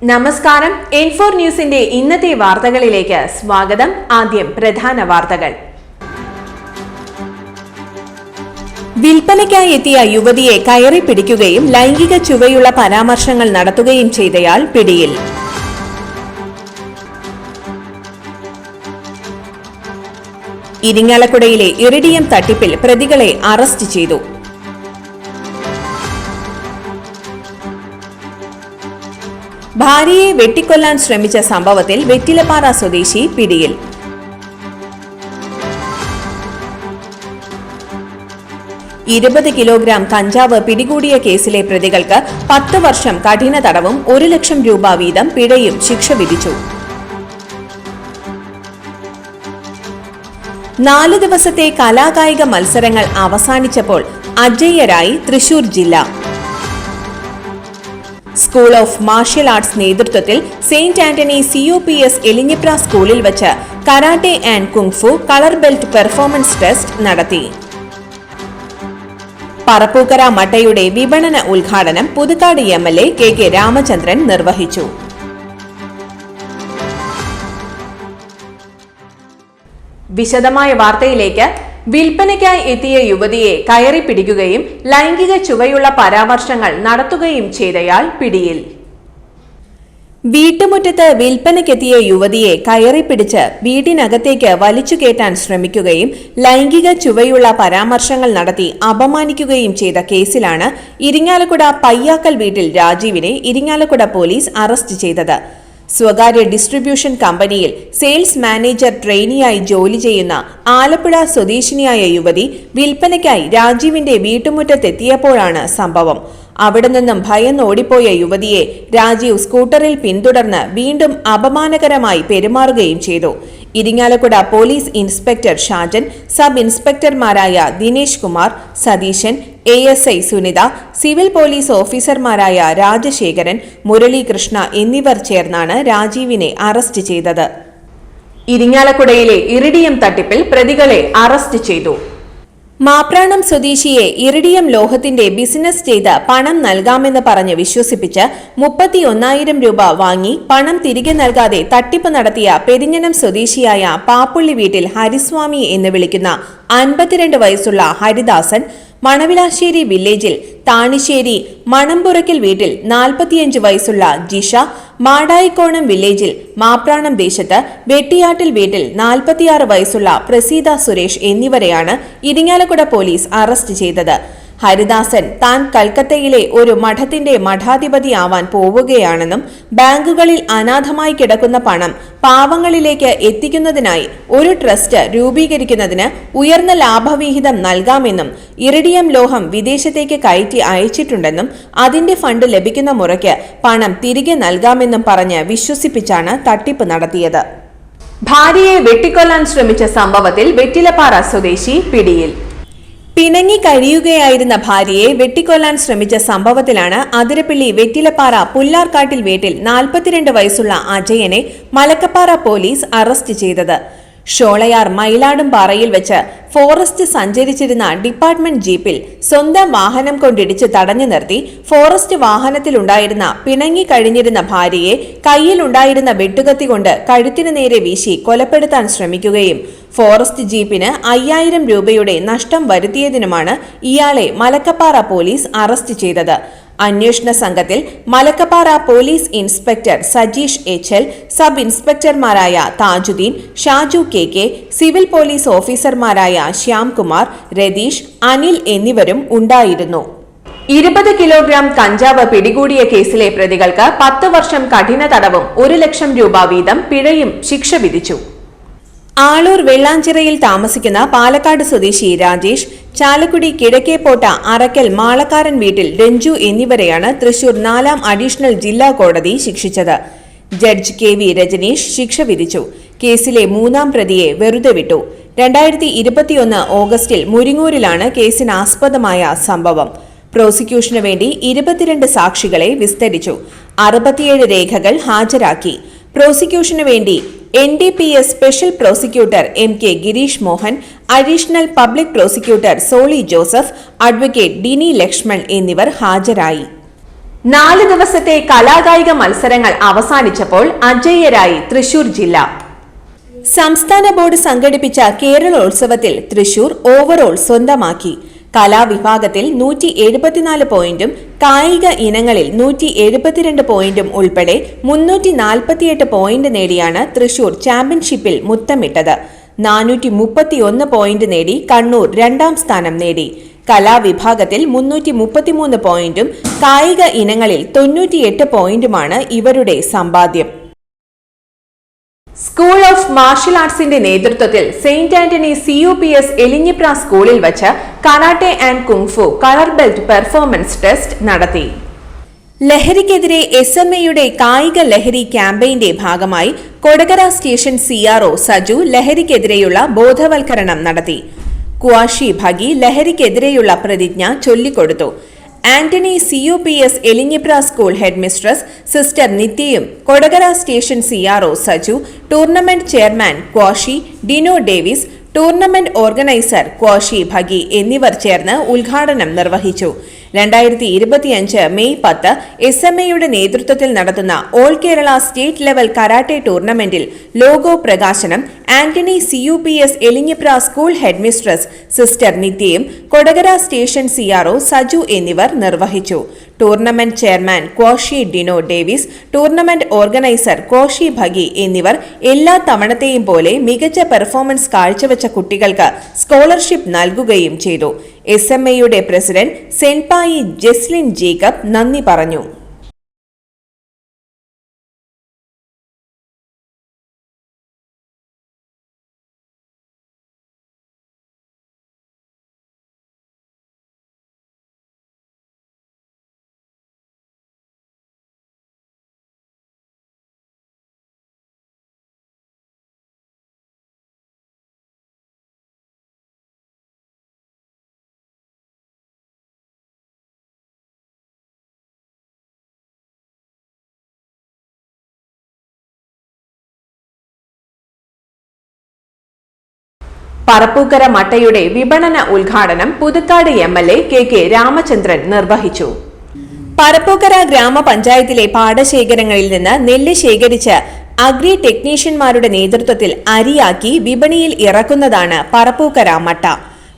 നമസ്കാരം. N4 ന്യൂസിന്റെ ഇന്നത്തെ വാർത്തകളിലേക്ക് സ്വാഗതം. ആദ്യം പ്രധാന വാർത്തകൾ. വിൽപ്പനയ്ക്കായി എത്തിയ യുവതിയെ കയറി പിടിക്കുകയും ലൈംഗിക ചുവയുള്ള പരാമർശങ്ങൾ നടത്തുകയും ചെയ്തയാൾ പിടിയിൽ. ഇരിങ്ങാലക്കുടയിലെ ഇറിഡിയം തട്ടിപ്പിൽ പ്രതികളെ അറസ്റ്റ് ചെയ്തു. ഭാര്യയെ വെട്ടിക്കൊല്ലാൻ ശ്രമിച്ച സംഭവത്തിൽ വെറ്റിലപ്പാറ സ്വദേശി പിടിയിൽ. $20 കിലോഗ്രാം കഞ്ചാവ് പിടികൂടിയ കേസിലെ പ്രതികൾക്ക് 10 വർഷം കഠിന തടവും 1 ലക്ഷം രൂപ വീതം പിഴയും ശിക്ഷ വിധിച്ചു. 4 ദിവസത്തെ കലാകായിക മത്സരങ്ങൾ അവസാനിച്ചപ്പോൾ അജയ്യരായി തൃശൂർ ജില്ല. സ്കൂൾ ഓഫ് മാർഷ്യൽ ആർട്സ് നേതൃത്വത്തിൽ സെയിന്റ് ആന്റണി COPS എലിഞ്ഞിപ്ര സ്കൂളിൽ വച്ച് karate and kung fu colour belt performance test നടത്തി. പറപ്പൂക്കര മട്ടയുടെ വിപണന ഉദ്ഘാടനം പുതുക്കാട് MLA KK രാമചന്ദ്രൻ നിർവഹിച്ചു. വിശദമായ വാർത്തയിലേക്ക്. വിൽപ്പനയ്ക്കായി എത്തിയ യുവതിയെ കയറി പിടിക്കുകയും ലൈംഗിക ചുവയുള്ള പരാമർശങ്ങൾ നടത്തുകയും ചെയ്തയാൾ പിടിയിൽ. വീട്ടുമുറ്റത്ത് വിൽപ്പനയ്ക്കെത്തിയ യുവതിയെ കയറി പിടിച്ച് വീടിനകത്തേക്ക് വലിച്ചുകയറ്റാൻ ശ്രമിക്കുകയും ലൈംഗിക ചുവയുള്ള പരാമർശങ്ങൾ നടത്തി അപമാനിക്കുകയും ചെയ്ത കേസിലാണ് ഇരിങ്ങാലക്കുട പയ്യാക്കൽ വീട്ടിൽ രാജീവിനെ ഇരിങ്ങാലക്കുട പോലീസ് അറസ്റ്റ് ചെയ്തത്. സ്വകാര്യ ഡിസ്ട്രിബ്യൂഷൻ കമ്പനിയിൽ സെയിൽസ് മാനേജർ ട്രെയിനിയായി ജോലി ചെയ്യുന്ന ആലപ്പുഴ സ്വദേശിനിയായ യുവതി വിൽപ്പനയ്ക്കായി രാജീവിന്റെ വീട്ടുമുറ്റത്തെത്തിയപ്പോഴാണ് സംഭവം. അവിടെ നിന്നും ഭയന്ന് ഓടിപ്പോയ യുവതിയെ രാജീവ് സ്കൂട്ടറിൽ പിന്തുടർന്ന് വീണ്ടും അപമാനകരമായി പെരുമാറുകയും ചെയ്തു. Irinjalakuda police inspector Shajan, sub ഇൻസ്പെക്ടർമാരായ Dinesh Kumar, Satheesan, ASI Sunitha, civil police ഓഫീസർമാരായ രാജശേഖരൻ, മുരളീകൃഷ്ണ എന്നിവർ ചേർന്നാണ് രാജീവിനെ അറസ്റ്റ് ചെയ്തത്. ഇരിങ്ങാലക്കുടയിലെ ഇറിഡിയം തട്ടിപ്പിൽ പ്രതികളെ അറസ്റ്റ് ചെയ്തു. മാപ്രാണം സ്വദേശിയെ ഇറിഡിയം ലോഹത്തിന്റെ ബിസിനസ് ചെയ്ത് പണം നൽകാമെന്ന് പറഞ്ഞ് വിശ്വസിപ്പിച്ച് 31,000 രൂപ വാങ്ങി പണം തിരികെ നൽകാതെ തട്ടിപ്പ് നടത്തിയ പെരിഞ്ഞനം സ്വദേശിയായ പാപ്പുള്ളി വീട്ടിൽ ഹരിസ്വാമി എന്ന് വിളിക്കുന്ന 52 വയസ്സുള്ള ഹരിദാസൻ, മണവിലാശ്ശേരി വില്ലേജിൽ താണിശ്ശേരി മണമ്പുറയ്ക്കൽ വീട്ടിൽ 45 വയസ്സുള്ള ജിഷ, മാടായിക്കോണം വില്ലേജിൽ മാപ്രാണം ദേശത്ത് വെട്ടിയാട്ടിൽ വീട്ടിൽ 46 വയസ്സുള്ള പ്രസീത സുരേഷ് എന്നിവരെയാണ് ഇരിങ്ങാലക്കുട പോലീസ് അറസ്റ്റ് ചെയ്തത്. ഹരിദാസൻ താൻ കൽക്കത്തയിലെ ഒരു മഠത്തിന്റെ മഠാധിപതിയാവാൻ പോവുകയാണെന്നും ബാങ്കുകളിൽ അനാഥമായി കിടക്കുന്ന പണം പാവങ്ങളിലേക്ക് എത്തിക്കുന്നതിനായി ഒരു ട്രസ്റ്റ് രൂപീകരിക്കുന്നതിന് ഉയർന്ന ലാഭവിഹിതം നൽകാമെന്നും ഇറിഡിയം ലോഹം വിദേശത്തേക്ക് കയറ്റി അയച്ചിട്ടുണ്ടെന്നും അതിന്റെ ഫണ്ട് ലഭിക്കുന്ന മുറയ്ക്ക് പണം തിരികെ നൽകാമെന്നും പറഞ്ഞ് വിശ്വസിപ്പിച്ചാണ് തട്ടിപ്പ് നടത്തിയത്. ഭാര്യയെ വെട്ടിക്കൊല്ലാൻ ശ്രമിച്ച സംഭവത്തിൽ വെറ്റിലപ്പാറ സ്വദേശി പിടിയിൽ. പിണങ്ങി കഴിയുകയായിരുന്ന ഭാര്യയെ വെട്ടിക്കൊല്ലാൻ ശ്രമിച്ച സംഭവത്തിലാണ് അതിരപ്പിള്ളി വെറ്റിലപ്പാറ പുല്ലാർക്കാട്ടിൽ വീട്ടിൽ 42 വയസ്സുള്ള അജയനെ മലക്കപ്പാറ പോലീസ് അറസ്റ്റ് ചെയ്തത്. ഷോളയാർ മയിലാടുംപാറയിൽ വെച്ച് ഫോറസ്റ്റ് സഞ്ചരിച്ചിരുന്ന ഡിപ്പാർട്ട്മെന്റ് ജീപ്പിൽ സ്വന്തം വാഹനം കൊണ്ടിടിച്ച് തടഞ്ഞു നിർത്തി ഫോറസ്റ്റ് വാഹനത്തിലുണ്ടായിരുന്ന പിണങ്ങി കഴിഞ്ഞിരുന്ന ഭാര്യയെ കയ്യിലുണ്ടായിരുന്ന വെട്ടുകത്തി കൊണ്ട് കഴുത്തിനു നേരെ വീശി കൊലപ്പെടുത്താൻ ശ്രമിക്കുകയും ഫോറസ്റ്റ് ജീപ്പിന് 5,000 രൂപയുടെ നഷ്ടം വരുത്തിയതിനുമാണ് ഇയാളെ മലക്കപ്പാറ പോലീസ് അറസ്റ്റ് ചെയ്തത്. അന്വേഷണ സംഘത്തിൽ Malakkappara police inspector Sajeesh HL, sub ഇൻസ്പെക്ടർമാരായ Thajuddeen, Shaju KK, civil police ഓഫീസർമാരായ ശ്യാംകുമാർ, രതീഷ്, അനിൽ എന്നിവരും ഉണ്ടായിരുന്നു. 20 കിലോഗ്രാം കഞ്ചാവ് പിടികൂടിയ കേസിലെ പ്രതികൾക്ക് 10 വർഷം കഠിന തടവും 1 ലക്ഷം രൂപ വീതം പിഴയും ശിക്ഷ വിധിച്ചു. ആളൂർ വെള്ളാഞ്ചിറയിൽ താമസിക്കുന്ന പാലക്കാട് സ്വദേശി രാജേഷ്, ചാലക്കുടി കിഴക്കേപ്പോട്ട അറക്കൽ മാളക്കാരൻ വീട്ടിൽ രഞ്ജു എന്നിവരെയാണ് തൃശൂർ 4ാം അഡീഷണൽ ജില്ലാ കോടതി ശിക്ഷിച്ചത്. ജഡ്ജ് KV രജനീഷ് ശിക്ഷ വിധിച്ചു. കേസിലെ 3ാം പ്രതിയെ വെറുതെ വിട്ടു. 2021 ഓഗസ്റ്റിൽ മുരിങ്ങൂരിലാണ് കേസിനാസ്പദമായ സംഭവം. പ്രോസിക്യൂഷനു വേണ്ടി 22 സാക്ഷികളെ വിസ്തരിച്ചു. 67 രേഖകൾ ഹാജരാക്കി. പ്രോസിക്യൂഷനു വേണ്ടി NDPS special prosecutor MK Girish Mohan, additional public prosecutor Soli Joseph, advocate Dini Lakshman എന്നിവർ ഹാജരായി. 4 ദിവസത്തെ കലാകായിക മത്സരങ്ങൾ അവസാനിച്ചപ്പോൾ അജയ്യരായി തൃശൂർ ജില്ല. സംസ്ഥാന ബോർഡ് സംഘടിപ്പിച്ച കേരളോത്സവത്തിൽ തൃശൂർ ഓവറോൾ സ്വന്തമാക്കി. കലാവിഭാഗത്തിൽ 174 പോയിന്റും കായിക ഇനങ്ങളിൽ 172 പോയിന്റും ഉൾപ്പെടെ 348 പോയിന്റ് നേടിയാണ് തൃശൂർ ചാമ്പ്യൻഷിപ്പിൽ മുത്തമിട്ടത്. 431 പോയിന്റ് നേടി കണ്ണൂർ 2ാം സ്ഥാനം നേടി. കലാവിഭാഗത്തിൽ 333 പോയിന്റും കായിക ഇനങ്ങളിൽ 98 പോയിന്റുമാണ് ഇവരുടെ സമ്പാദ്യം. സ്കൂൾ ഓഫ് മാർഷൽ ആർട്സിന്റെ നേതൃത്വത്തിൽ സെയിന്റ് ആന്റണി CUPS എലിഞ്ഞിപ്ര സ്കൂളിൽ വച്ച് karate and kung fu colour belt performance test നടത്തി. ലഹരിക്കെതിരെ SMAയുടെ കായിക ലഹരി ക്യാമ്പയിന്റെ ഭാഗമായി കൊടകര സ്റ്റേഷൻ CRO സജു ലഹരിക്കെതിരെയുള്ള ബോധവൽക്കരണം നടത്തി. ക്വാഷി ഭഗി ലഹരിക്കെതിരെയുള്ള പ്രതിജ്ഞ ചൊല്ലിക്കൊടുത്തു. Antony CUPS Elinjipra school head mistress sister നിത്യയും Kodakara station CRO Saju, tournament chairman kyoshi Dino Davis, tournament organiser kyoshi Bhagi എന്നിവർ ചേർന്ന് ഉദ്ഘാടനം നിർവഹിച്ചു. 2025 മെയ് 10 SMAയുടെ നേതൃത്വത്തിൽ നടത്തുന്ന all Kerala state level karate ടൂർണമെന്റിൽ ലോഗോ പ്രകാശനം Antony CUPS Elinjipra school head mistress sister നിത്യയും കൊടകര സ്റ്റേഷൻ CRO സജു എന്നിവർ നിർവഹിച്ചു. Tournament chairman kyoshi Dino Davis, tournament organiser kyoshi Bhagi എന്നിവർ എല്ലാ തവണത്തെയും പോലെ മികച്ച പെർഫോമൻസ് കാഴ്ചവെച്ച കുട്ടികൾക്ക് സ്കോളർഷിപ്പ് നൽകുകയും ചെയ്തു. SMAയുടെ പ്രസിഡന്റ് സെൻപായി ജെസ്ലിൻ ജേക്കബ് നന്ദി പറഞ്ഞു. പറപ്പൂക്കര മട്ടയുടെ വിപണന ഉദ്ഘാടനം പുതുക്കാട് MLA KK രാമചന്ദ്രൻ നിർവഹിച്ചു. പറപ്പൂക്കര ഗ്രാമപഞ്ചായത്തിലെ പാടശേഖരങ്ങളിൽ നിന്ന് നെല്ല് ശേഖരിച്ച് അഗ്രി ടെക്നീഷ്യന്മാരുടെ നേതൃത്വത്തിൽ അരിയാക്കി വിപണിയിൽ ഇറക്കുന്നതാണ് പറപ്പൂക്കര മട്ട.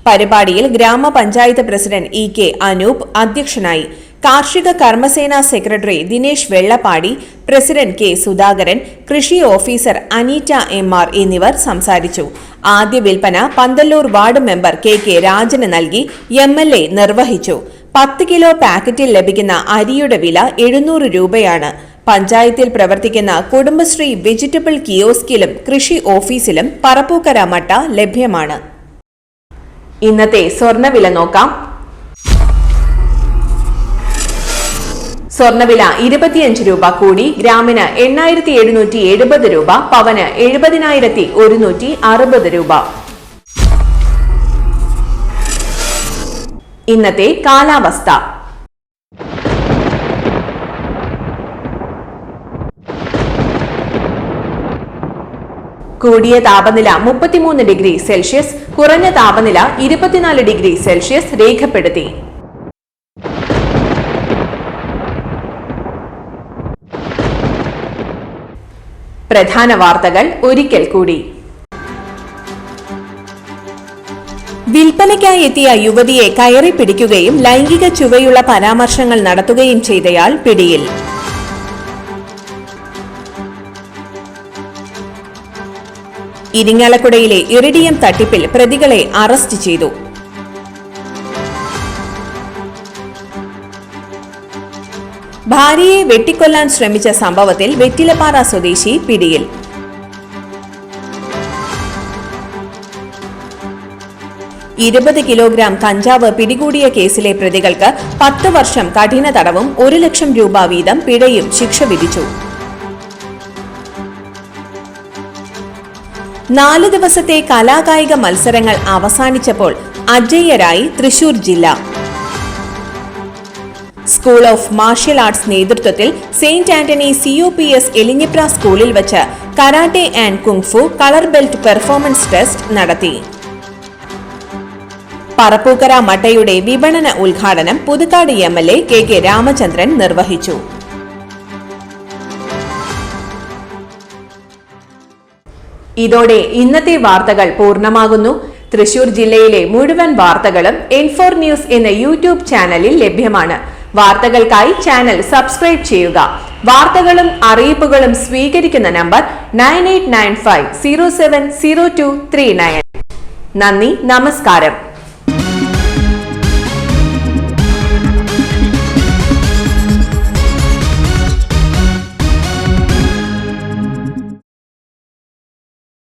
പരിപാടിയിൽ ഗ്രാമപഞ്ചായത്ത് പ്രസിഡന്റ് EK അനൂപ് അധ്യക്ഷനായി. കാർഷിക കർമ്മസേന secretary Dinesh Vellappadi, president K Sudhakaran, കൃഷി ഓഫീസർ അനീറ്റ MR എന്നിവർ സംസാരിച്ചു. ആദ്യ വിൽപ്പന പന്തല്ലൂർ വാർഡ് മെമ്പർ KK രാജന് നൽകി MLA നിർവഹിച്ചു. 10 കിലോ പാക്കറ്റിൽ ലഭിക്കുന്ന അരിയുടെ വില 700 രൂപയാണ്. പഞ്ചായത്തിൽ പ്രവർത്തിക്കുന്ന കുടുംബശ്രീ വെജിറ്റബിൾ കിയോസ്കിലും കൃഷി ഓഫീസിലും പറപ്പൂക്കര മട്ട ലഭ്യമാണ്. ഇന്നത്തെ സ്വർണ്ണവില നോക്കാം. സ്വർണ്ണവില 25 രൂപ കൂടി ഗ്രാമിന് 8770 രൂപ, പവന് 70,160 രൂപ. ഇന്നത്തെ കാലാവസ്ഥ. കൂടിയ താപനില 33 ഡിഗ്രി സെൽഷ്യസ്, കുറഞ്ഞ താപനില 24 ഡിഗ്രി സെൽഷ്യസ് രേഖപ്പെടുത്തി. പ്രധാന വാർത്തകൾ ഒരിക്കൽ കൂടി. വിൽപ്പനയ്ക്കായി എത്തിയ യുവതിയെ കയറി പിടിക്കുകയും ലൈംഗിക ചുവയുള്ള പരാമർശങ്ങൾ നടത്തുകയും ചെയ്തയാൾ പിടിയിൽ. ഇരിങ്ങാലക്കുടയിലെ ഇറിഡിയം തട്ടിപ്പിൽ പ്രതികളെ അറസ്റ്റ് ചെയ്തു. ഭാര്യയെ വെട്ടിക്കൊല്ലാൻ ശ്രമിച്ച സംഭവത്തിൽ വെറ്റിലപ്പാറ സ്വദേശി പിടിയിൽ. $20 കിലോഗ്രാം കഞ്ചാവ് പിടികൂടിയ കേസിലെ പ്രതികൾക്ക് 10 വർഷം കഠിന തടവും 1 ലക്ഷം രൂപ വീതം പിഴയും ശിക്ഷ വിധിച്ചു. 4 ദിവസത്തെ കലാകായിക മത്സരങ്ങൾ അവസാനിച്ചപ്പോൾ അജയ്യരായി തൃശൂർ ജില്ല. സ്കൂൾ ഓഫ് മാർഷ്യൽ ആർട്സ് നേതൃത്വത്തിൽ സെയിന്റ് ആന്റണി CUPS എലിഞ്ഞിപ്ര സ്കൂളിൽ വച്ച് karate and kung fu colour belt performance test നടത്തി. പറപ്പൂക്കര മട്ടയുടെ വിപണന ഉദ്ഘാടനം പുതുക്കാട് MLA KK രാമചന്ദ്രൻ നിർവഹിച്ചു. ഇതോടെ ഇന്നത്തെ വാർത്തകൾ പൂർണ്ണമാകുന്നു. തൃശൂർ ജില്ലയിലെ മുഴുവൻ വാർത്തകളും N4 ന്യൂസ് എന്ന യൂട്യൂബ് ചാനലിൽ ലഭ്യമാണ്. വാർത്തകൾക്കായി ചാനൽ സബ്സ്ക്രൈബ് ചെയ്യുക. വാർത്തകളും അറിയിപ്പുകളും സ്വീകരിക്കുന്ന നമ്പർ 9895070239. നന്ദി, നമസ്കാരം.